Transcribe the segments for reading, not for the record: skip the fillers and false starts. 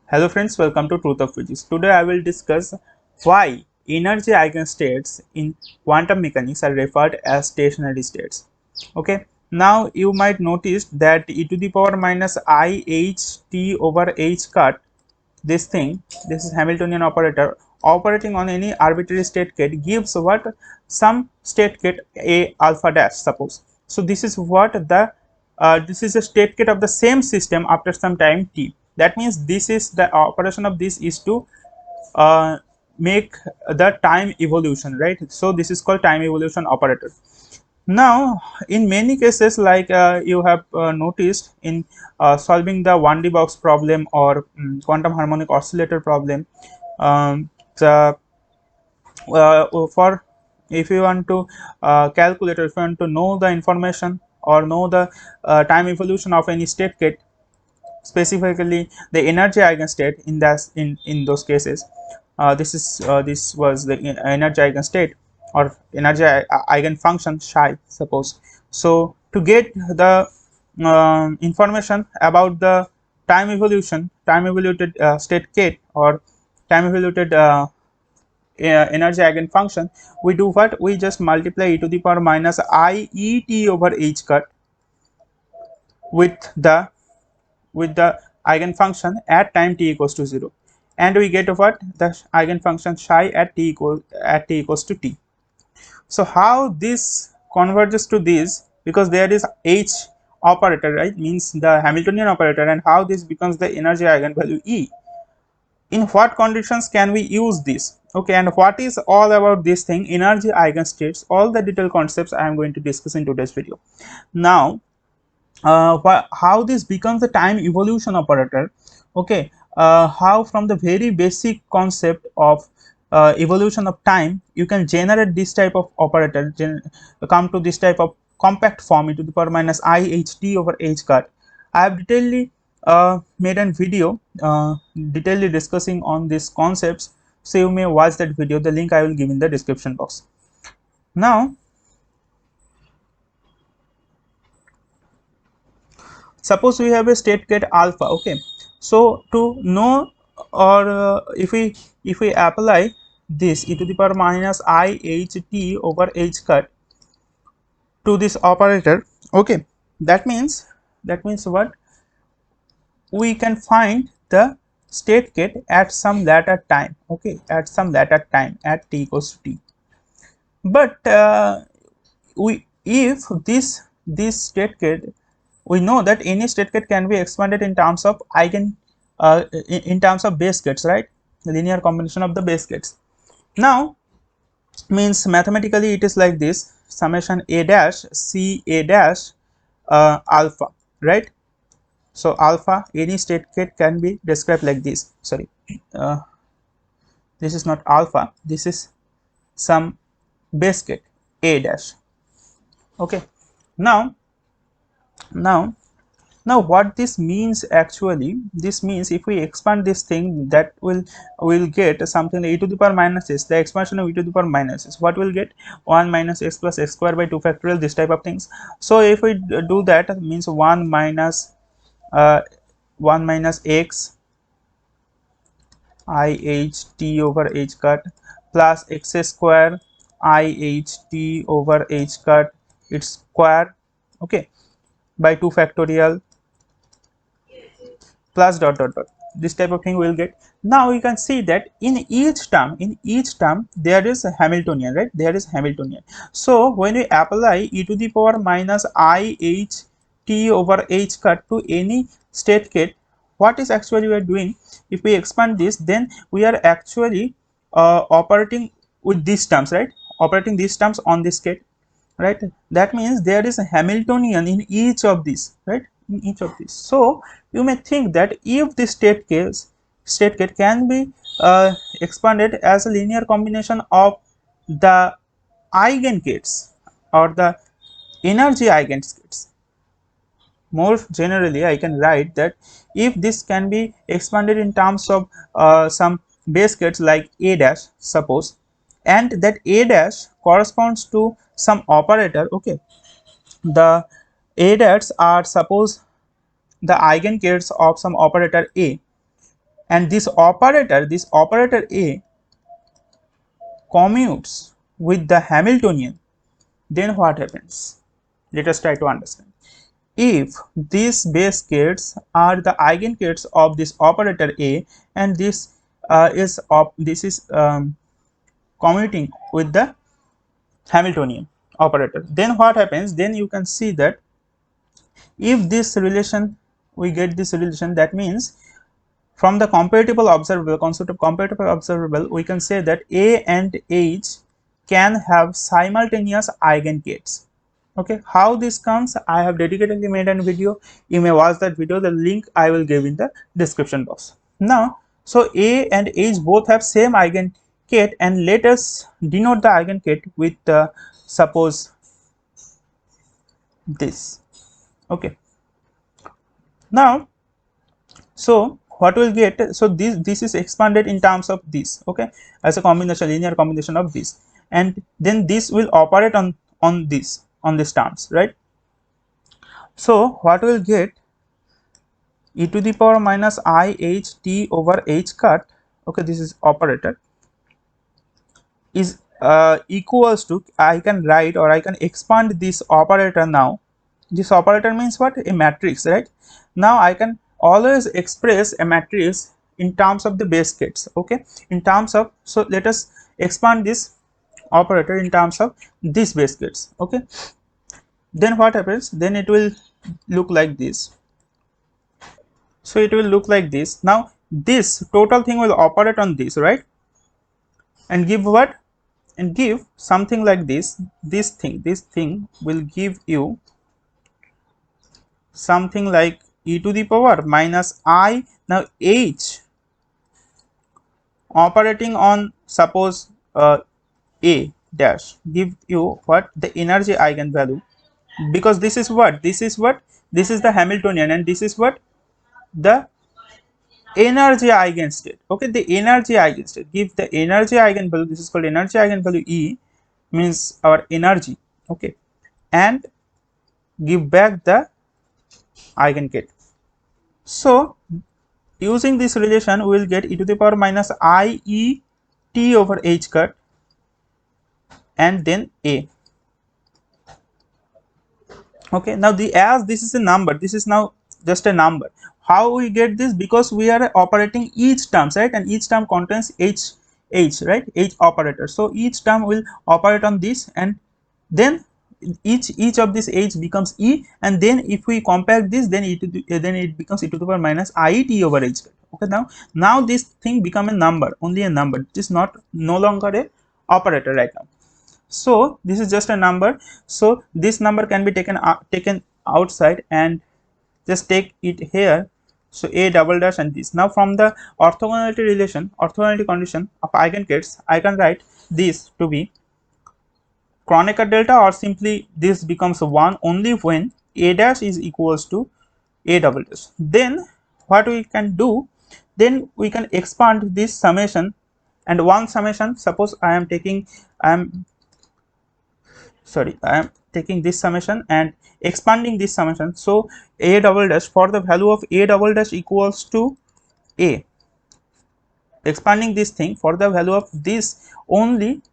Hello friends, welcome to Truth of Physics. Today I will discuss why energy eigenstates in quantum mechanics are referred as stationary states. Okay, now you might notice that e to the power minus I h t over h cut, this is Hamiltonian operator operating on any arbitrary state kate gives what some state kate a alpha dash suppose. So this is what the this is a state kate of the same system after some time t. That means this is the operation of this is to uh, make the time evolution, right? So this is called time evolution operator. Now, in many cases, like you have noticed in solving the 1D box problem or quantum harmonic oscillator problem, the for if you want to calculate or if you want to know the information or know the time evolution of any state kate, specifically the energy eigenstate in that in those cases, this was the energy eigenstate or energy eigenfunction psi suppose. So to get the information about the time evolution, time evoluted state kate or time evoluted energy eigenfunction, we do what? We just multiply e to the power minus I e t over h cut with the eigenfunction at time t equals to 0, and we get what? The eigenfunction psi at t equals to t. So how this converges to this, because there is h operator, right, means the Hamiltonian operator, and how this becomes the energy eigenvalue E. In what conditions can we use this? Okay, and what is all about this thing energy eigenstates, all the detailed concepts I am going to discuss in today's video. Now how this becomes the time evolution operator. Okay, how from the very basic concept of evolution of time you can generate this type of operator, come to this type of compact form e to the power minus I h t over h cut. I have detailedly made a video detailedly discussing on these concepts, so you may watch that video. The link I will give in the description box. Now suppose we have a state kate alpha. Okay, so to know or if we apply this e to the power minus I h t over h cut to this operator, okay, that means what? We can find the state kate at some later time, okay, at some later time at t equals to t. But we if this state kate, we know that any state kate can be expanded in terms of in terms of base gates, right? Linear combination of the base gates. Now means mathematically it is like this: summation a dash c a dash alpha, right? So alpha, any state kate can be described like this. Sorry, uh, this is not alpha, this is some base gate a dash. Okay, now now now what this means actually, this means if we expand this thing, that will get something like e to the power minus s, the expansion of e to the power minus s, what will get? 1 minus x plus x square by 2 factorial, this type of things. So if we do that, means uh, 1 minus x I h t over h cut plus x square I h t over h cut its square, okay, by 2 factorial plus dot dot dot, this type of thing we will get. Now you can see that in each term there is a Hamiltonian, right? There is Hamiltonian. So when we apply e to the power minus I h t over h cut to any state kate, what is actually we are doing? If we expand this, then we are actually operating with these terms, right? Operating these terms on this kate, right? That means there is a Hamiltonian in each of these, right? In each of these. So you may think that if the state kate can be expanded as a linear combination of the eigengates or the energy eigenstates. More generally, I can write that if this can be expanded in terms of some base gates like a dash, suppose, and that a dash corresponds to some operator, okay, the a dash are suppose the eigengates of some operator a, and this operator A commutes with the Hamiltonian, then what happens? Let us try to understand. If these base states are the eigenstates of this operator A, and this is commuting with the Hamiltonian operator, then what happens? Then you can see that if this relation, we get this relation, that means from the compatible observable, concept of compatible observable, we can say that A and H can have simultaneous eigengates. Okay, how this comes, I have dedicatedly made a video. You may watch that video. The link I will give in the description box. Now, so A and H both have same eigengate, and let us denote the eigengate with suppose this. Okay, now so what we'll get, so this is expanded in terms of this, okay, as a combination, linear combination of this, and then this will operate on this terms, right? So what we'll get, e to the power minus I h t over h cut, okay, this is operator, is equals to, I can write or I can expand this operator now. This operator means what? A matrix, right? Now I can always express a matrix in terms of the base states, okay, in terms of, so let us expand this operator in terms of this base states, okay. Then what happens? Then it will look like this. So it will look like this. Now this total thing will operate on this, right, and give what? And give something like this. This thing will give you something like e to the power minus I. Now h operating on, suppose a dash, give you what? The energy eigenvalue, because this is what? This is what? This is the Hamiltonian, and this is what? The energy eigenstate. Okay, the energy eigenstate, give the energy eigenvalue, this is called energy eigenvalue, E means our energy, okay, and give back the eigengate. So using this relation, we will get e to the power minus I e t over h cut and then a. Okay, now as this is a number, this is now just a number. How we get this? Because we are operating each terms, right, and each term contains h, right, h operator. So each term will operate on this, and then each of this h becomes e, and then if we compact this, then then it becomes e to the power minus I t over h. Okay, now this thing become a number, only a number. It is no longer a operator right now. So this is just a number. So this number can be taken outside and just take it here. So a double dash and this. Now from the orthogonality condition of eigengates, I can write this to be Kronecker delta, or simply this becomes 1 only when a dash is equals to a double dash. Then what we can do? Then we can expand this summation, and one summation, suppose I am taking this summation and expanding this summation. So a double dash, for the value of a double dash equals to a, expanding this thing for the value of this, only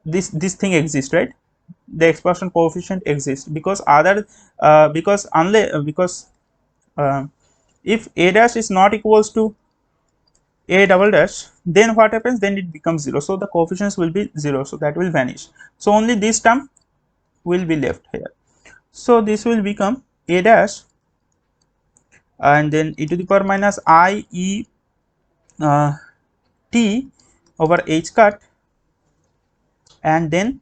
this thing exists, right, the expansion coefficient exists, because if a dash is not equals to a double dash, then what happens? Then it becomes 0, so the coefficients will be 0, so that will vanish. So only this term will be left here. So this will become a dash and then e to the power minus I e t over h cut and then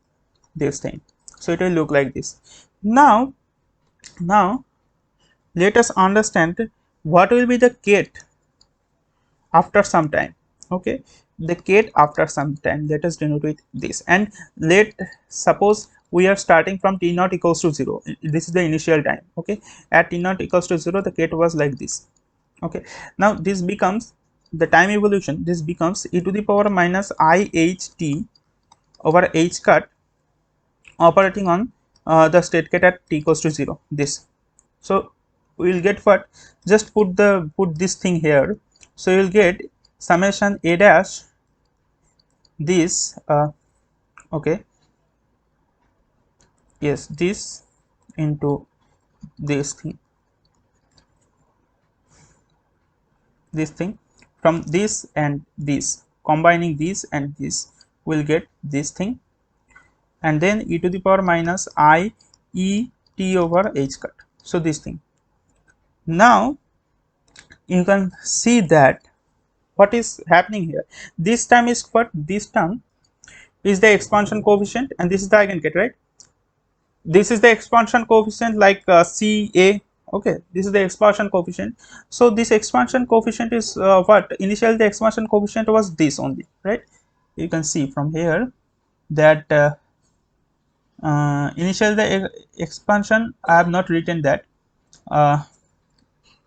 this thing. So it will look like this. Now let us understand what will be the kate after some time. Okay, the kate after some time, let us denote with this, and suppose we are starting from t naught equals to 0. This is the initial time. Okay, at t naught equals to 0, the kate was like this. Okay, now this becomes the time evolution. This becomes e to the power minus I h t over h cut operating on the state kate at t equals to 0. This, so we will get what? Just put this thing here. So you will get summation A dash this okay, yes, this into this thing, from this and this, combining this and this will get this thing, and then e to the power minus I e t over h cut. So this thing. Now you can see that what is happening here. This term is what? This term is the expansion coefficient and this is the eigenvalue, right? This is the expansion coefficient like CA. Okay, this is the expansion coefficient. So this expansion coefficient is what? Initially the expansion coefficient was this only, right? You can see from here that initially the expansion, I have not written that.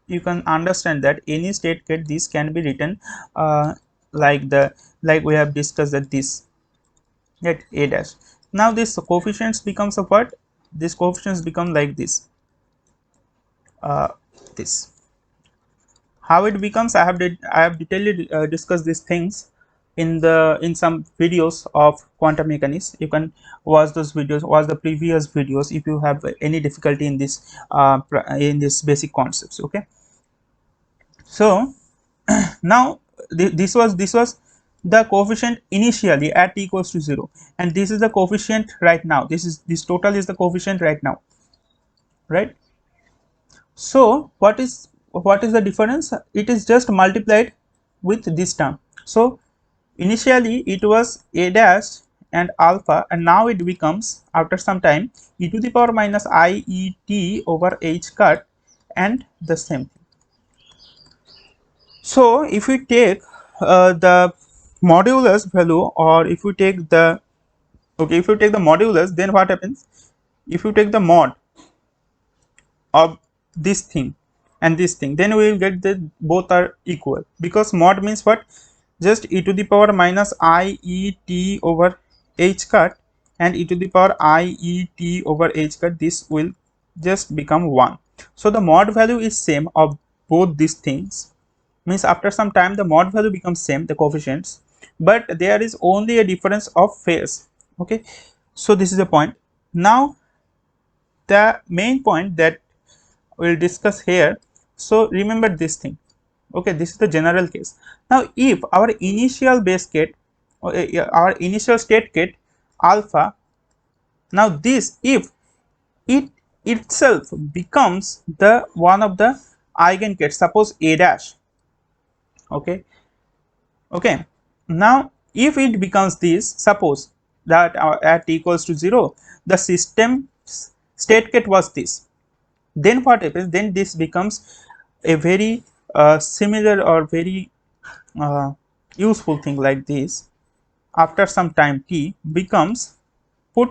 You can understand that any state get this can be written like the, like we have discussed, that this, that A dash. Now this coefficients becomes a what? This coefficients become like this. This, how it becomes, I have detailedly discussed these things in some videos of quantum mechanics. You can watch those videos, watch the previous videos if you have any difficulty in this basic concepts. Okay, so now this was the coefficient initially at t equals to 0, and this is the coefficient right now. This total is the coefficient right now, right? So what is the difference? It is just multiplied with this term. So initially it was A dash and alpha, and now it becomes after some time e to the power minus I e t over h cut and the same thing. So if we take the modulus value, or if we take the, okay, if you take the modulus, then what happens? If you take the mod of this thing and this thing, then we will get that both are equal, because mod means what? Just e to the power minus I e t over h cut and e to the power I e t over h cut, this will just become 1. So the mod value is same of both these things, means after some time the mod value becomes same, the coefficients, but there is only a difference of phase. Okay, so this is the point. Now the main point that we will discuss here, so remember this thing. Okay, this is the general case. Now if our initial base gate, our initial state gate alpha, now this, if it itself becomes the one of the eigengates, suppose A dash. Okay, okay, now if it becomes this, suppose that at t equals to 0 the system state gate was this, then what happens? Then this becomes a very similar or very useful thing like this. After some time t becomes, put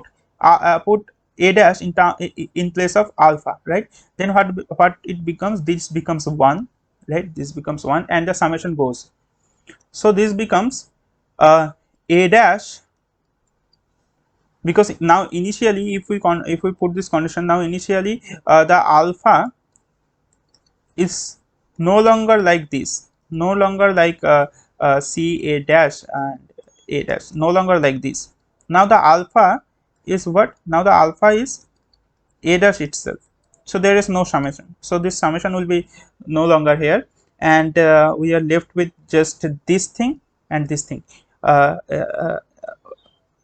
put A dash in place of alpha, right? Then what it becomes? This becomes 1, right? This becomes 1 and the summation goes. So this becomes A dash, because now initially if we put this condition, now initially the alpha is no longer like this, no longer like C A dash and A dash, no longer like this. Now the alpha is what? Now the alpha is A dash itself. So there is no summation. So this summation will be no longer here, and we are left with just this thing and this thing,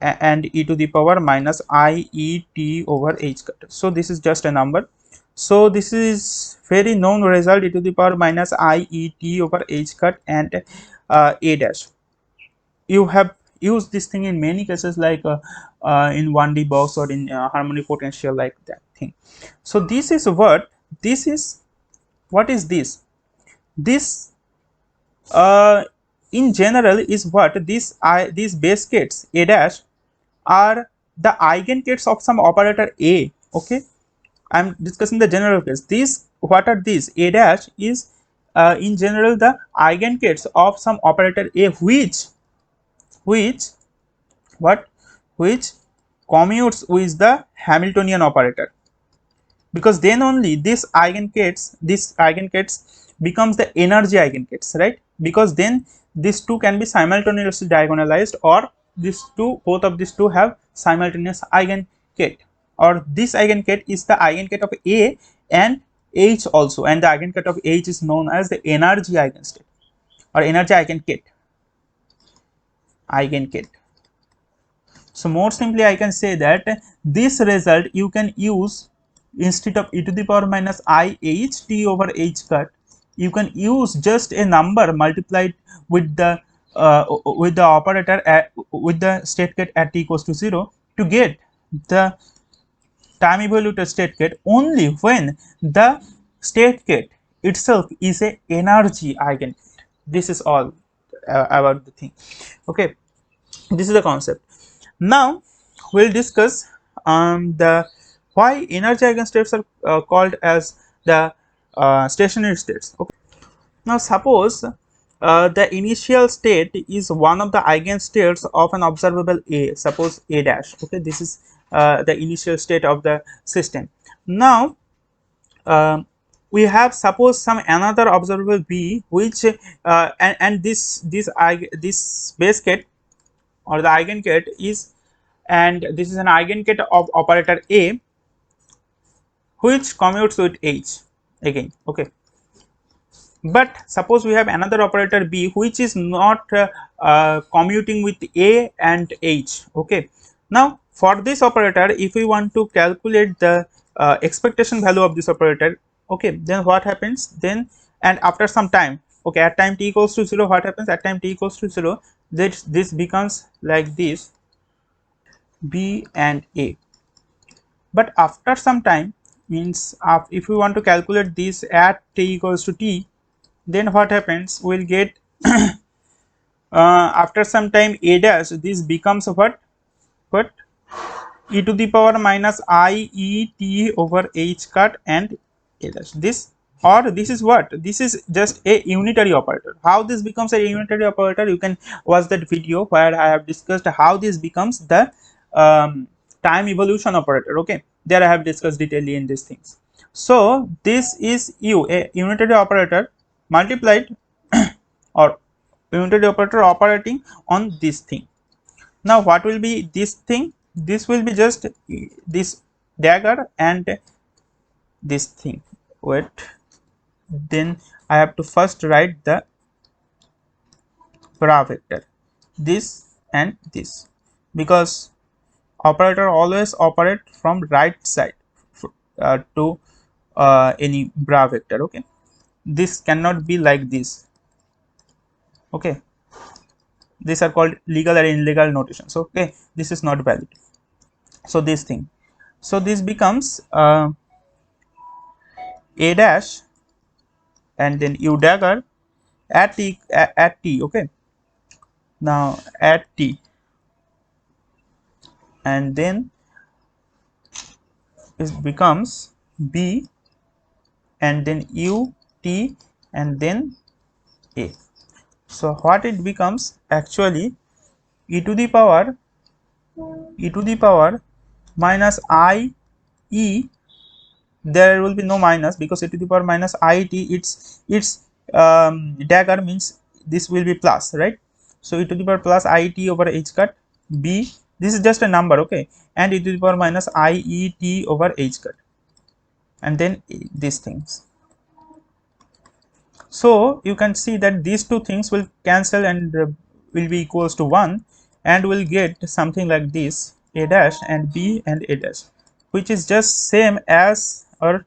and e to the power minus I e t over h cut. So this is just a number. So this is very known result, e to the power minus I e t over h cut and A dash. You have used this thing in many cases, like in 1D box or in harmonic potential, like that thing. So this is what? This is, what is this? This in general is what? These base gates A dash are the eigengates of some operator A. Okay, I am discussing the general case. These, what are these? A dash is in general the eigengates of some operator A, which what? Which commutes with the Hamiltonian operator, because then only this eigengates becomes the energy eigengates, right? because then these two can be simultaneously diagonalized, or these two, both of these two have simultaneous eigenkette, or this eigenkette is the eigenkette of A and H also, and the eigenkette of H is known as the energy eigenstate or energy eigenkette. So more simply I can say that this result you can use instead of e to the power minus I h t over h cut, you can use just a number multiplied with the operator at, with the state gate at t equals to 0 to get the time evaluated state gate only when the state gate itself is a energy eigengate. This is all about the thing. Okay, this is the concept. Now we'll discuss the why energy eigenstates are called as the stationary states. Okay. Now suppose the initial state is one of the eigenstates of an observable A, suppose A dash. Okay, this is the initial state of the system. Now we have suppose some another observable B, which and this base gate or the eigengate is, and this is an eigengate of operator A which commutes with H again. Okay, but suppose we have another operator B which is not commuting with A and H. Okay, now for this operator, if we want to calculate the expectation value of this operator, okay, then what happens then, and after some time, okay, at time t equals to 0, what happens at time t equals to 0, this becomes like this, B and A. But after some time, means if we want to calculate this at t equals to t, then what happens, we will get after some time A dash, this becomes what e to the power minus I e t over h cut and A dash, this, or this is what, this is just a unitary operator. How this becomes a unitary operator, you can watch that video where I have discussed how this becomes the time evolution operator. Okay, there I have discussed detailedly in these things. So this is a unitary operator multiplied or unitary operator operating on this thing. Now what will be this thing? This will be just this dagger and this thing. Wait, then I have to first write the bra vector, this and this, because operator always operate from right side to any bra vector. Okay, this cannot be like this. Okay, these are called legal or illegal notations. Okay, this is not valid. So this thing, so this becomes A dash and then U dagger at t. Okay, now at t, and then it becomes B and then U T and then A. So what it becomes actually, e to the power minus I e, there will be no minus because e to the power minus I t, its dagger means this will be plus, right? So e to the power plus I t over h cut B, this is just a number. Okay, and e to the power minus I e t over h cut, and then these things. So you can see that these two things will cancel and will be equals to 1, and we'll get something like this, A dash and B and A dash, which is just same as our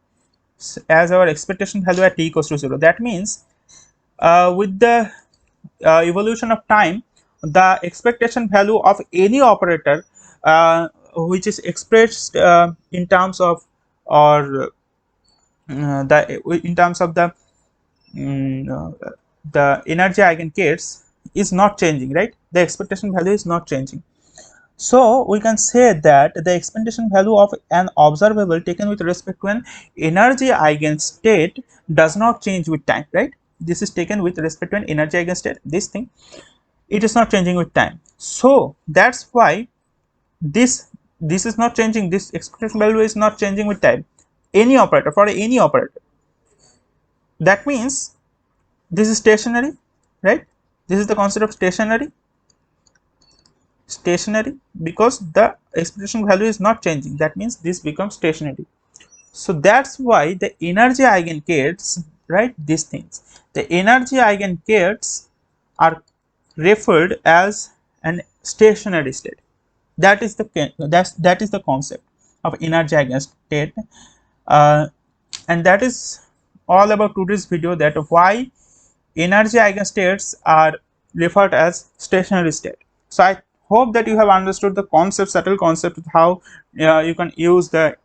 expectation value at t equals to 0. That means with the evolution of time, the expectation value of any operator which is expressed in terms of, or in terms of the energy eigenstates is not changing, right? The expectation value is not changing. So we can say that the expectation value of an observable taken with respect to an energy eigenstate does not change with time, right? This is taken with respect to an energy eigenstate, this thing, it is not changing with time. So that's why this is not changing, this expectation value is not changing with time, any operator, for any operator. That means this is stationary, right? This is the concept of stationary because the expression value is not changing, that means this becomes stationary. So that's why the energy eigenstates, right, these things, the energy eigenstates are referred as an stationary state. That is the concept of energy eigenstate, uh, and that is all about today's video, that why energy eigenstates are referred as stationary state. So I hope that you have understood the concept, subtle concept of how you can use the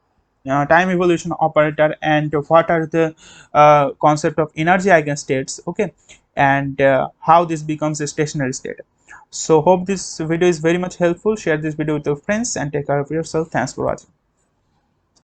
time evolution operator and what are the concept of energy eigenstates, okay, and how this becomes a stationary state. So hope this video is very much helpful. Share this video with your friends and take care of yourself. Thanks for watching.